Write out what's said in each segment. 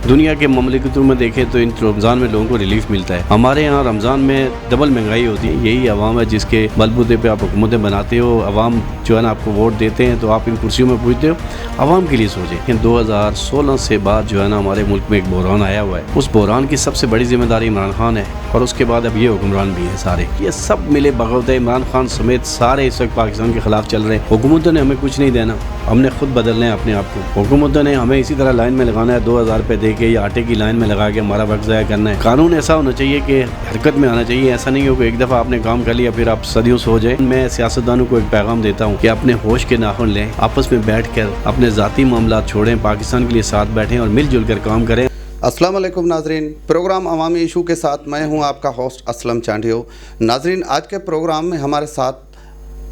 دنیا کے مملکتوں میں دیکھیں تو ان رمضان میں لوگوں کو ریلیف ملتا ہے. ہمارے یہاں رمضان میں ڈبل مہنگائی ہوتی ہے. یہی عوام ہے جس کے بلبوتے پہ آپ حکومتیں بناتے ہو. عوام جو ہے نا آپ کو ووٹ دیتے ہیں تو آپ ان کرسیوں میں پوچھتے ہو. عوام کے لیے سوچیں. لیکن 2016 سے بعد جو ہے نا ہمارے ملک میں ایک بحران آیا ہوا ہے. اس بحران کی سب سے بڑی ذمہ داری عمران خان ہے اور اس کے بعد اب یہ حکمران بھی ہیں. سارے یہ سب ملے بغاوت ہے. عمران خان سمیت سارے اس وقت پاکستان کے خلاف چل رہے ہیں. حکومتوں نے ہمیں کچھ نہیں دینا, ہم نے خود بدلنا ہے اپنے آپ کو. حکومتوں نے ہمیں اسی طرح لائن میں لگانا ہے, 2000 روپے دے کے یا آٹے کی لائن میں لگا کے ہمارا وقت ضائع کرنا ہے. قانون ایسا ہونا چاہیے کہ حرکت میں آنا چاہیے. ایسا نہیں ہو کہ ایک دفعہ آپ نے کام کر لیا پھر آپ صدیوں سو جائیں. میں سیاستدانوں کو ایک پیغام دیتا ہوں کہ اپنے ہوش کے ناخن لیں, آپس میں بیٹھ کر اپنے ذاتی معاملات چھوڑیں, پاکستان کے لیے ساتھ بیٹھیں اور مل جل کر کام کریں. السلام علیکم ناظرین, پروگرام عوامی ایشو کے ساتھ میں ہوں آپ کا ہوسٹ اسلم چانڈیو. ناظرین, آج کے پروگرام میں ہمارے ساتھ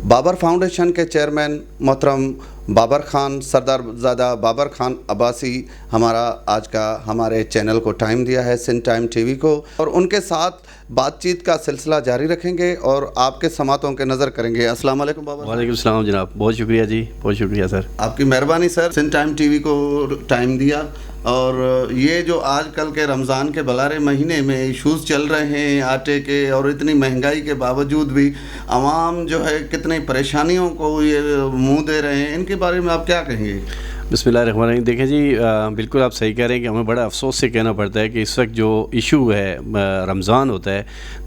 بابر فاؤنڈیشن کے چیئرمین محترم بابر خان, سردار زادہ بابر خان عباسی ہمارا آج کا ہمارے چینل کو ٹائم دیا ہے, سندھ ٹائم ٹی وی کو, اور ان کے ساتھ بات چیت کا سلسلہ جاری رکھیں گے اور آپ کے سماعتوں کے نظر کریں گے. السلام علیکم بابر. وعلیکم السلام جناب, بہت شکریہ جی, بہت شکریہ سر. آپ کی مہربانی سر, سندھ ٹائم ٹی وی کو ٹائم دیا. اور یہ جو آج کل کے رمضان کے بلارے مہینے میں ایشوز چل رہے ہیں آٹے کے, اور اتنی مہنگائی کے باوجود بھی عوام جو ہے کتنی پریشانیوں کو یہ منہ دے رہے ہیں, ان کے بارے میں آپ کیا کہیں گے؟ بسم اللہ الرحمن الرحیم. دیکھیں جی, بالکل آپ صحیح کہہ رہے ہیں کہ ہمیں بڑا افسوس سے کہنا پڑتا ہے کہ اس وقت جو ایشو ہے رمضان ہوتا ہے,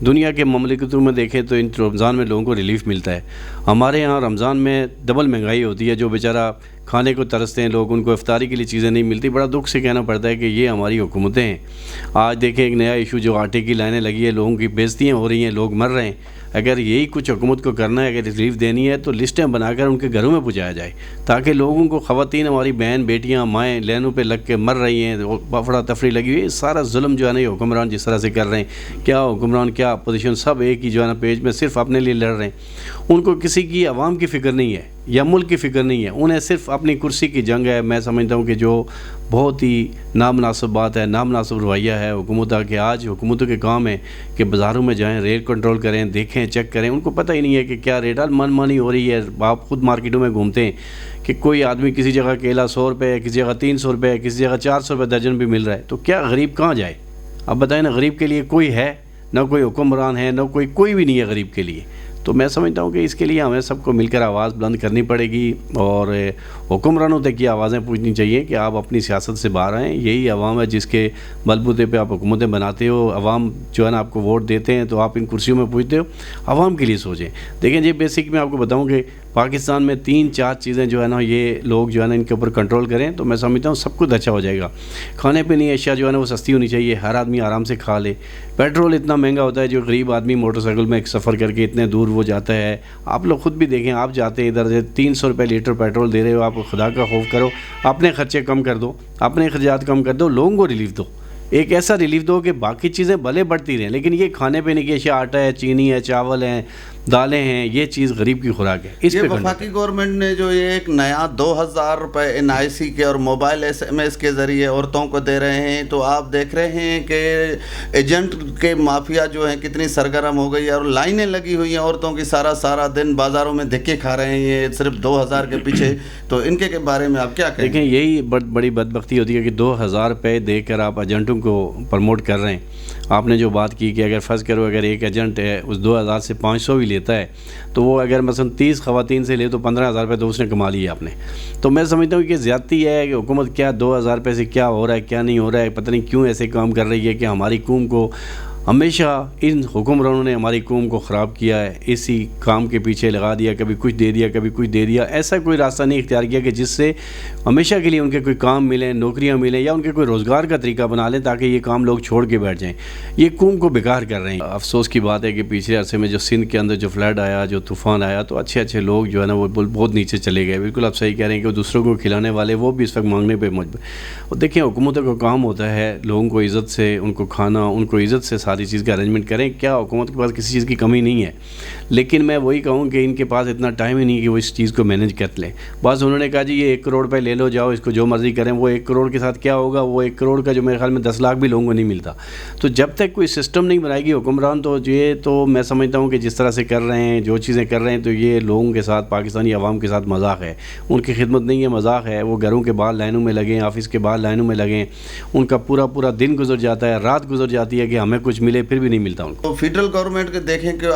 دنیا کے مملکتوں میں دیکھیں تو ان رمضان میں لوگوں کو ریلیف ملتا ہے. ہمارے یہاں رمضان میں ڈبل مہنگائی ہوتی ہے. جو بیچارہ کھانے کو ترستے ہیں لوگ, ان کو افطاری کے لیے چیزیں نہیں ملتی. بڑا دکھ سے کہنا پڑتا ہے کہ یہ ہماری حکومتیں ہیں. آج دیکھیں ایک نیا ایشو جو آٹے کی لائنیں لگی ہے, لوگوں کی بےعزتیاں ہو رہی ہیں, لوگ مر رہے ہیں. اگر یہی کچھ حکومت کو کرنا ہے, اگر ریلیف دینی ہے تو لسٹیں بنا کر ان کے گھروں میں پہنچایا جائے, تاکہ لوگوں کو, خواتین ہماری بہن بیٹیاں مائیں لینوں پہ لگ کے مر رہی ہیں, افرا تفری لگی ہوئی ہے. سارا ظلم جو ہے نا یہ حکمران جس طرح سے کر رہے ہیں, کیا حکمران کیا اپوزیشن سب ایک ہی جو ہے نا پیج میں صرف اپنے لیے لڑ رہے ہیں. ان کو کسی کی عوام کی فکر نہیں ہے یا ملک کی فکر نہیں ہے, انہیں صرف اپنی کرسی کی جنگ ہے. میں سمجھتا ہوں کہ جو بہت ہی نامناسب بات ہے, نامناسب رویہ ہے حکومت کہ آج حکومتوں کے کام ہے کہ بازاروں میں جائیں, ریٹ کنٹرول کریں, دیکھیں, چیک کریں. ان کو پتہ ہی نہیں ہے کہ کیا ریٹ من مانی ہو رہی ہے. آپ خود مارکیٹوں میں گھومتے ہیں کہ کوئی آدمی کسی جگہ کیلا 100 روپے, کسی جگہ 300 روپے, کسی جگہ 400 روپے درجن بھی مل رہا ہے. تو کیا غریب کہاں جائے؟ اب بتائیں نا, غریب کے لیے کوئی ہے نہ, کوئی حکمران ہے نہ, کوئی بھی نہیں ہے غریب کے لیے. تو میں سمجھتا ہوں کہ اس کے لیے ہمیں سب کو مل کر آواز بلند کرنی پڑے گی اور حکمرانوں تک کی آوازیں پوچھنی چاہیے کہ آپ اپنی سیاست سے باہر آئیں. یہی عوام ہے جس کے بلبوتے پہ آپ حکومتیں بناتے ہو. عوام جو ہے نا آپ کو ووٹ دیتے ہیں تو آپ ان کرسیوں میں پوچھتے ہو. عوام کے لیے سوچیں. دیکھیں جی, بیسک میں آپ کو بتاؤں کہ پاکستان میں 3-4 چیزیں جو ہے نا یہ لوگ جو ہے نا ان کے اوپر کنٹرول کریں تو میں سمجھتا ہوں سب کچھ اچھا ہو جائے گا. کھانے پینے اشیاء جو ہے نا وہ سستی ہونی چاہیے, ہر آدمی آرام سے کھا لے. پیٹرول اتنا مہنگا ہوتا ہے, جو غریب آدمی موٹر سائیکل میں ایک سفر کر کے اتنے دور وہ جاتا ہے. آپ لوگ خود بھی دیکھیں, آپ جاتے ہیں ادھر سے 300 روپے لیٹر پیٹرول دے رہے ہو. آپ خدا کا خوف کرو, اپنے خرچے کم کر دو, اپنے اخراجات کم کر دو, لوگوں کو ریلیف دو. ایک ایسا ریلیف دو کہ باقی چیزیں بھلے بڑھتی رہیں, لیکن یہ کھانے پینے کی اشیاء, آٹا ہے, چینی ہے, چاول ہیں, دالیں ہیں, یہ چیز غریب کی خوراک ہے. اس پہ وفاقی گورنمنٹ نے جو یہ ایک نیا 2000 روپے NIC کے اور موبائل SMS کے ذریعے عورتوں کو دے رہے ہیں, تو آپ دیکھ رہے ہیں کہ ایجنٹ کے مافیا جو ہیں کتنی سرگرم ہو گئی ہے اور لائنیں لگی ہوئی ہیں عورتوں کی, سارا دن بازاروں میں دھکے کھا رہے ہیں یہ صرف 2000 کے پیچھے. تو ان کے بارے میں آپ کیا کہیں؟ دیکھیں, یہی بڑی بدبختی ہوتی ہے کہ 2000 روپے دے کر آپ ایجنٹوں کو پروموٹ کر رہے ہیں. آپ نے جو بات کی کہ اگر فرض کرو اگر ایک ایجنٹ ہے اس 2000 سے 500 بھی لیتا ہے, تو وہ اگر مثلا 30 خواتین سے لے تو 15000 روپے تو اس نے کما لیے آپ نے. تو میں سمجھتا ہوں کہ زیادتی ہے کہ حکومت کیا 2000 روپے سے کیا ہو رہا ہے کیا نہیں ہو رہا ہے, پتہ نہیں کیوں ایسے کام کر رہی ہے کہ ہماری قوم کو ہمیشہ ان حکمرانوں نے ہماری قوم کو خراب کیا ہے. اسی کام کے پیچھے لگا دیا, کبھی کچھ دے دیا, کبھی کچھ دے دیا. ایسا کوئی راستہ نہیں اختیار کیا کہ جس سے ہمیشہ کے لیے ان کے کوئی کام ملیں, نوکریاں ملیں, یا ان کے کوئی روزگار کا طریقہ بنا لیں تاکہ یہ کام لوگ چھوڑ کے بیٹھ جائیں. یہ قوم کو بیکار کر رہے ہیں. افسوس کی بات ہے کہ پچھلے عرصے میں جو سندھ کے اندر جو فلڈ آیا, جو طوفان آیا, تو اچھے لوگ جو ہے نا وہ بہت نیچے چلے گئے. بالکل آپ صحیح کہہ رہے ہیں کہ وہ دوسروں کو کھلانے والے وہ بھی اس وقت مانگنے پہ مجبور. اور دیکھیں, حکومتوں کا کام ہوتا ہے لوگوں کو عزت سے ان کو کھانا, ان کو عزت سے سارے ساری چیز کا ارینجمنٹ کریں. کیا حکومت کے پاس کسی چیز کی کمی نہیں ہے, لیکن میں وہی کہوں کہ ان کے پاس اتنا ٹائم ہی نہیں کہ وہ اس چیز کو مینیج کر لیں. بعض انہوں نے کہا جی یہ 1 کروڑ پہ لے لو جاؤ, اس کو جو مرضی کریں. وہ 1 کروڑ کے ساتھ کیا ہوگا؟ وہ 1 کروڑ کا جو میرے خیال میں 10 لاکھ بھی لوگوں کو نہیں ملتا. تو جب تک کوئی سسٹم نہیں بنائے گی حکمران, تو یہ تو میں سمجھتا ہوں کہ جس طرح سے کر رہے ہیں, جو چیزیں کر رہے ہیں, تو یہ لوگوں کے ساتھ, پاکستانی عوام کے ساتھ مذاق ہے. ان کی خدمت نہیں ہے, مذاق ہے. وہ گھروں کے باہر لائنوں میں لگیں, آفس کے باہر لائنوں میں لگیں, ان کا پورا دن گزر جاتا ہے, رات گزر جاتی ہے کہ ہمیں کچھ ملے, پھر بھی نہیں ملتا ان کو. تو فیڈرل گورنمنٹ کے دیکھیں کہ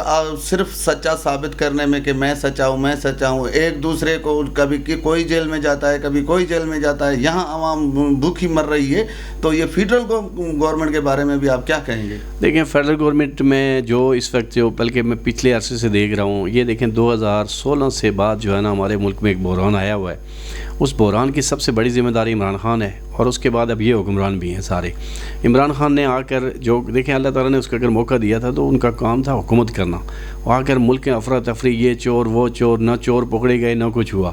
صرف سچا ثابت کرنے میں کہ میں سچا ہوں, ایک دوسرے کو کبھی کوئی جیل میں جاتا ہے, کبھی کوئی جیل میں جاتا ہے, یہاں عوام بھوکی مر رہی ہے. تو یہ فیڈرل گورنمنٹ کے بارے میں بھی آپ کیا کہیں گے؟ دیکھیں فیڈرل گورنمنٹ میں جو اس وقت جو, بلکہ میں پچھلے عرصے سے دیکھ رہا ہوں, یہ دیکھیں 2016 سے بعد جو ہے نا ہمارے ملک میں ایک بحران آیا ہوا ہے. اس بحران کی سب سے بڑی ذمہ داری عمران خان ہے, اور اس کے بعد اب یہ حکمران بھی ہیں سارے. عمران خان نے آ کر جو دیکھیں اللہ تعالیٰ نے اس کا اگر موقع دیا تھا تو ان کا کام تھا حکومت کرنا. آ کر ملک کے افراتفری, یہ چور وہ چور, نہ چور پکڑے گئے نہ کچھ ہوا.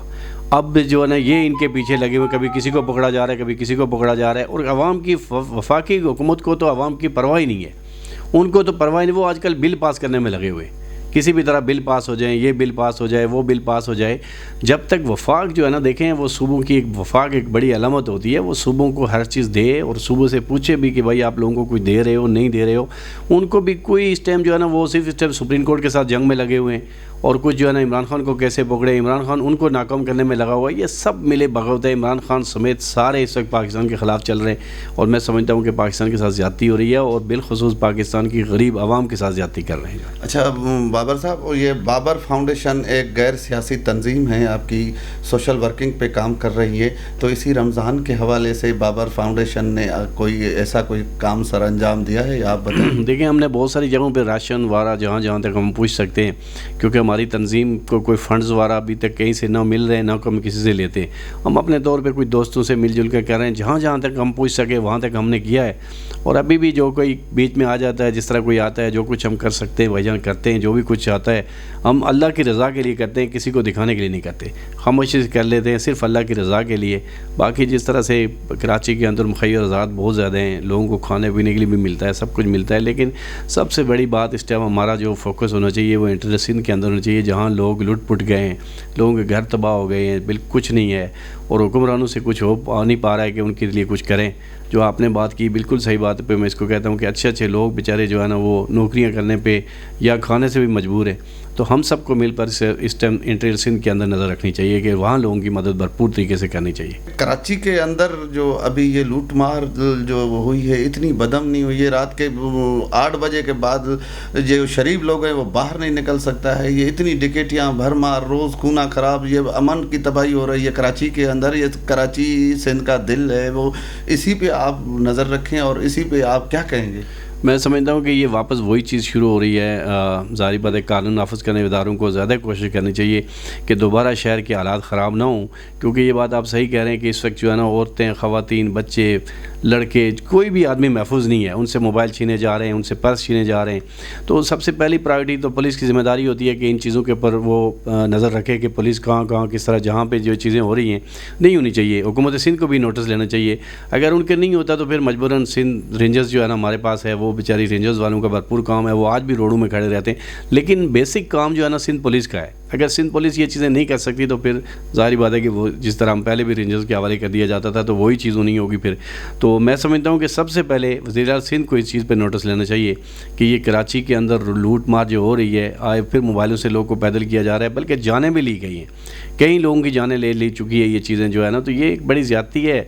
اب جو ہے نا یہ ان کے پیچھے لگے ہوئے, کبھی کسی کو پکڑا جا رہا ہے, کبھی کسی کو پکڑا جا رہا ہے. اور عوام کی وفاقی حکومت کو تو عوام کی پرواہ ہی نہیں ہے, ان کو تو پرواہ نہیں. وہ آج کل بل پاس کرنے میں لگے ہوئے, کسی بھی طرح بل پاس ہو جائیں, یہ بل پاس ہو جائے, وہ بل پاس ہو جائے. جب تک وفاق جو ہے نا, دیکھیں وہ صوبوں کی وفاق ایک بڑی علامت ہوتی ہے. وہ صوبوں کو ہر چیز دے, اور صوبوں سے پوچھے بھی کہ بھائی آپ لوگوں کو کچھ دے رہے ہو نہیں دے رہے ہو. ان کو بھی کوئی اس ٹائم جو ہے نا, وہ صرف اس ٹائم سپریم کورٹ کے ساتھ جنگ میں لگے ہوئے ہیں, اور کچھ جو ہے نا عمران خان کو کیسے پکڑے, عمران خان ان کو ناکام کرنے میں لگا ہوا ہے. یہ سب ملے بغاوت ہے. عمران خان سمیت سارے اس وقت پاکستان کے خلاف چل رہے ہیں, اور میں سمجھتا ہوں کہ پاکستان کے ساتھ زیادتی ہو رہی ہے, اور بالخصوص پاکستان کی غریب عوام کے ساتھ زیادتی کر رہے ہیں. اچھا بابر صاحب, یہ بابر فاؤنڈیشن ایک غیر سیاسی تنظیم ہے, آپ کی سوشل ورکنگ پہ کام کر رہی ہے. تو اسی رمضان کے حوالے سے بابر فاؤنڈیشن نے کوئی کام سر انجام دیا ہے, آپ بتائیں. دیکھیں ہم نے بہت ساری جگہوں پہ راشن وغیرہ جہاں تک ہم پوچھ سکتے ہیں, کیونکہ ہماری تنظیم کو کوئی فنڈز وغیرہ ابھی تک کہیں سے نہ مل رہے ہیں, نہ ہم کسی سے لیتے ہیں. ہم اپنے طور پہ کچھ دوستوں سے مل جل کر کر رہے ہیں, جہاں تک ہم پوچھ سکے وہاں تک ہم نے کیا ہے. اور ابھی بھی جو کوئی بیچ میں آ جاتا ہے, جس طرح کوئی آتا ہے, جو کچھ ہم کر سکتے ہیں بھائی جان کرتے ہیں. جو بھی کچھ آتا ہے ہم اللہ کی رضا کے لیے کرتے ہیں, کسی کو دکھانے کے لیے نہیں کرتے. خاموشی سے کر لیتے ہیں صرف اللہ کی رضا کے لیے. باقی جس طرح سے کراچی کے اندر مخیر آزاد بہت زیادہ ہیں, لوگوں کو کھانے پینے کے لیے بھی ملتا ہے, سب کچھ ملتا ہے. لیکن سب سے بڑی بات اس ٹائم ہمارا جو فوکس ہونا چاہیے وہ انٹر سندھ کے اندر ہونا چاہیے, جہاں لوگ لٹ پٹ گئے ہیں, لوگوں کے گھر تباہ ہو گئے ہیں, بالکل کچھ نہیں ہے, اور حکمرانوں سے کچھ ہو نہیں پا رہا ہے کہ ان کے لیے کچھ کریں. جو آپ نے بات کی بالکل صحیح بات پہ میں اس کو کہتا ہوں کہ اچھے لوگ بیچارے جو ہے نا وہ نوکریاں کرنے پہ یا کھانے سے بھی مجبور ہیں. تو ہم سب کو مل کر اس ٹائم انٹر سندھ کے اندر نظر رکھنی چاہیے کہ وہاں لوگوں کی مدد بھرپور طریقے سے کرنی چاہیے. کراچی کے اندر جو ابھی یہ لوٹ مار جو ہوئی ہے اتنی بدم نہیں ہوئی ہے. رات کے 8 بجے کے بعد جو شریف لوگ ہیں وہ باہر نہیں نکل سکتا ہے. یہ اتنی ڈکیٹیاں بھر مار, روز خونہ خراب, یہ امن کی تباہی ہو رہی ہے کراچی کے اندر. یہ کراچی سندھ کا دل ہے, وہ اسی پہ آپ نظر رکھیں, اور اسی پہ آپ کیا کہیں گے؟ میں سمجھتا ہوں کہ یہ واپس وہی چیز شروع ہو رہی ہے. ظاہری بات ہے قانون نافذ کرنے اداروں کو زیادہ کوشش کرنی چاہیے کہ دوبارہ شہر کے حالات خراب نہ ہوں, کیونکہ یہ بات آپ صحیح کہہ رہے ہیں کہ اس وقت جو ہے نا عورتیں, خواتین, بچے, لڑکے, کوئی بھی آدمی محفوظ نہیں ہے. ان سے موبائل چھینے جا رہے ہیں, ان سے پرس چھینے جا رہے ہیں. تو سب سے پہلی پرائرٹی تو پولیس کی ذمہ داری ہوتی ہے کہ ان چیزوں کے اوپر وہ نظر رکھے کہ پولیس کہاں کس طرح جہاں پہ جو چیزیں ہو رہی ہیں نہیں ہونی چاہیے. حکومت سندھ کو بھی نوٹس لینا چاہیے. اگر ان کے نہیں ہوتا تو پھر مجبوراً سندھ رینجرز جو ہے نا ہمارے پاس ہے, وہ بیچاری رینجرز والوں کا بھرپور کام ہے, وہ آج بھی روڈوں میں کھڑے رہتے ہیں. لیکن بیسک کام جو ہے نا سندھ پولیس کا ہے. اگر سندھ پولیس یہ چیزیں نہیں کر سکتی تو پھر ظاہری بات ہے کہ وہ جس طرح ہم پہلے بھی رینجرز کے حوالے کر دیا جاتا تھا تو وہی چیزوں نہیں ہوگی پھر. تو میں سمجھتا ہوں کہ سب سے پہلے وزیر اعلیٰ سندھ کو اس چیز پہ نوٹس لینا چاہیے کہ یہ کراچی کے اندر لوٹ مار جو ہو رہی ہے, آئے پھر موبائلوں سے لوگوں کو پیدل کیا جا رہا ہے, بلکہ جانیں بھی لی گئی ہیں, کئی لوگوں کی جانیں لے چکی ہے یہ چیزیں جو ہے نا. تو یہ ایک بڑی زیادتی ہے.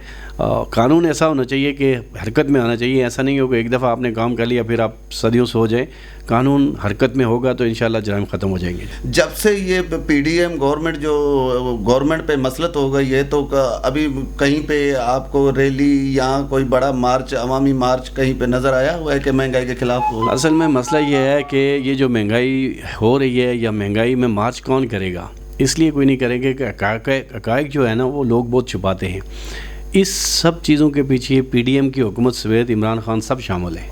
قانون ایسا ہونا چاہیے کہ حرکت میں آنا چاہیے. ایسا نہیں ہو کہ ایک دفعہ آپ نے کام کر لیا پھر آپ صدیوں سے ہو جائیں. قانون حرکت میں ہوگا تو انشاءاللہ جرائم ختم ہو جائیں گے. جب سے یہ پی ڈی ایم گورنمنٹ پہ مسلط ہو گئی ہے تو ابھی کہیں پہ آپ کو ریلی یا کوئی بڑا مارچ, عوامی مارچ کہیں پہ نظر آیا ہوا ہے کہ مہنگائی کے خلاف ہو؟ اصل میں مسئلہ یہ ہے کہ یہ جو مہنگائی ہو رہی ہے, یا مہنگائی میں مارچ کون کرے گا؟ اس لیے کوئی نہیں کریں گے کہ حقائق جو ہے نا وہ لوگ بہت چھپاتے ہیں. اس سب چیزوں کے پیچھے پی ڈی ایم کی حکومت سمیت عمران خان سب شامل ہیں.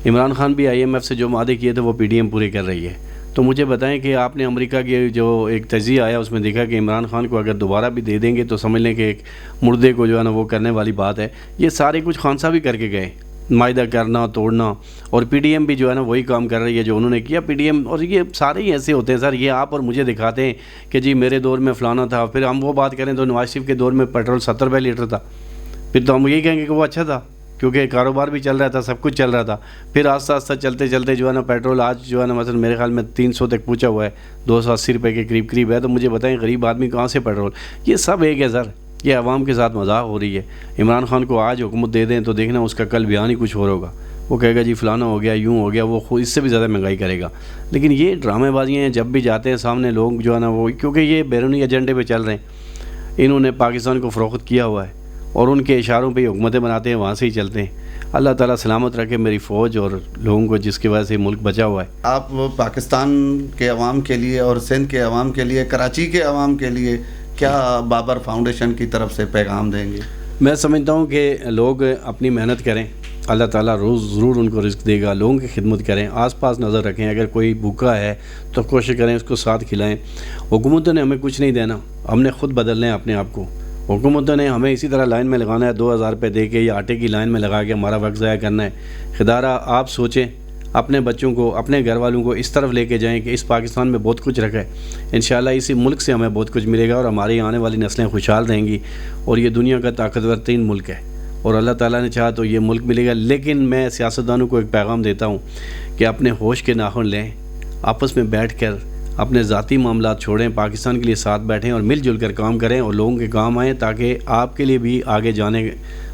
عمران خان بھی آئی ایم ایف سے جو وعدے کیے تھے وہ پی ڈی ایم پورے کر رہی ہے. تو مجھے بتائیں کہ آپ نے امریکہ کے جو ایک تجزیہ آیا اس میں دیکھا کہ عمران خان کو اگر دوبارہ بھی دے دیں گے تو سمجھ لیں کہ ایک مردے کو جو ہے نا وہ کرنے والی بات ہے. یہ سارے کچھ خان صاحب ہی کر کے گئے. معاہدہ کرنا توڑنا، اور پی ڈی ایم بھی جو ہے نا وہی کام کر رہی ہے جو انہوں نے کیا پی ڈی ایم، اور یہ سارے ہی ایسے ہوتے ہیں سر، یہ آپ اور مجھے دکھاتے ہیں کہ جی میرے دور میں فلانا تھا، پھر ہم وہ بات کریں تو نواز شریف کے دور میں پیٹرول 70 روپے لیٹر تھا، پھر تو ہم یہی کہیں گے کہ وہ اچھا تھا کیونکہ کاروبار بھی چل رہا تھا، سب کچھ چل رہا تھا. پھر آہستہ آہستہ چلتے چلتے جو ہے نا پیٹرول آج جو ہے نا مثلا میرے خیال میں 300 تک پہنچا ہوا ہے، 280 روپے کے قریب ہے. تو مجھے بتائیں غریب آدمی کہاں سے پیٹرول؟ یہ سب ایک ہے سر، یہ عوام کے ساتھ مذاق ہو رہی ہے. عمران خان کو آج حکومت دے دیں تو دیکھنا اس کا کل بیان ہی کچھ اور ہوگا، وہ کہے گا جی فلانا ہو گیا، یوں ہو گیا، وہ خود اس سے بھی زیادہ مہنگائی کرے گا. لیکن یہ ڈرامے بازیاں ہیں، جب بھی جاتے ہیں سامنے لوگ جو ہے نا وہ، کیونکہ یہ بیرونی ایجنڈے پہ چل رہے ہیں، انہوں نے پاکستان کو فروخت کیا ہوا ہے اور ان کے اشاروں پہ حکومتیں بناتے ہیں، وہاں سے ہی چلتے ہیں. اللہ تعالیٰ سلامت رکھے میری فوج اور لوگوں کو جس کی وجہ سے ملک بچا ہوا ہے. آپ پاکستان کے عوام کے لیے اور سندھ کے عوام کے لیے، کراچی کے عوام کے لیے کیا بابر فاؤنڈیشن کی طرف سے پیغام دیں گے؟ میں سمجھتا ہوں کہ لوگ اپنی محنت کریں، اللہ تعالیٰ روز ضرور ان کو رزق دے گا. لوگوں کی خدمت کریں، آس پاس نظر رکھیں، اگر کوئی بھوکا ہے تو کوشش کریں اس کو ساتھ کھلائیں. حکومتوں نے ہمیں کچھ نہیں دینا، ہم نے خود بدلنا ہے اپنے آپ کو. حکومتوں نے ہمیں اسی طرح لائن میں لگانا ہے، 2000 روپے دے کے یا آٹے کی لائن میں لگا کے ہمارا وقت ضائع کرنا ہے. خدارہ آپ سوچیں، اپنے بچوں کو، اپنے گھر والوں کو اس طرف لے کے جائیں کہ اس پاکستان میں بہت کچھ رکھا ہے. انشاءاللہ اسی ملک سے ہمیں بہت کچھ ملے گا اور ہماری آنے والی نسلیں خوشحال رہیں گی. اور یہ دنیا کا طاقتور ترین ملک ہے اور اللہ تعالیٰ نے چاہا تو یہ ملک ملے گا. لیکن میں سیاستدانوں کو ایک پیغام دیتا ہوں کہ اپنے ہوش کے ناخن لیں، آپس میں بیٹھ کر اپنے ذاتی معاملات چھوڑیں، پاکستان کے لیے ساتھ بیٹھیں اور مل جل کر کام کریں اور لوگوں کے کام آئیں، تاکہ آپ کے لیے بھی آگے جانے،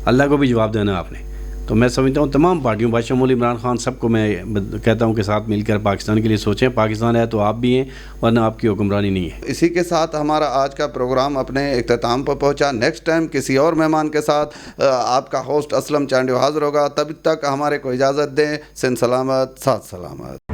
اللہ کو بھی جواب دینا ہے آپ نے. تو میں سمجھتا ہوں تمام پارٹیوں، بشمول عمران خان، سب کو میں کہتا ہوں کہ ساتھ مل کر پاکستان کے لیے سوچیں. پاکستان ہے تو آپ بھی ہیں، ورنہ آپ کی حکمرانی نہیں ہے. اسی کے ساتھ ہمارا آج کا پروگرام اپنے اختتام پر پہنچا. نیکسٹ ٹائم کسی اور مہمان کے ساتھ آپ کا ہوسٹ اسلم چانڈیو حاضر ہوگا. تب تک ہمارے کو اجازت دیں. سن سلامت، ساتھ سلامت.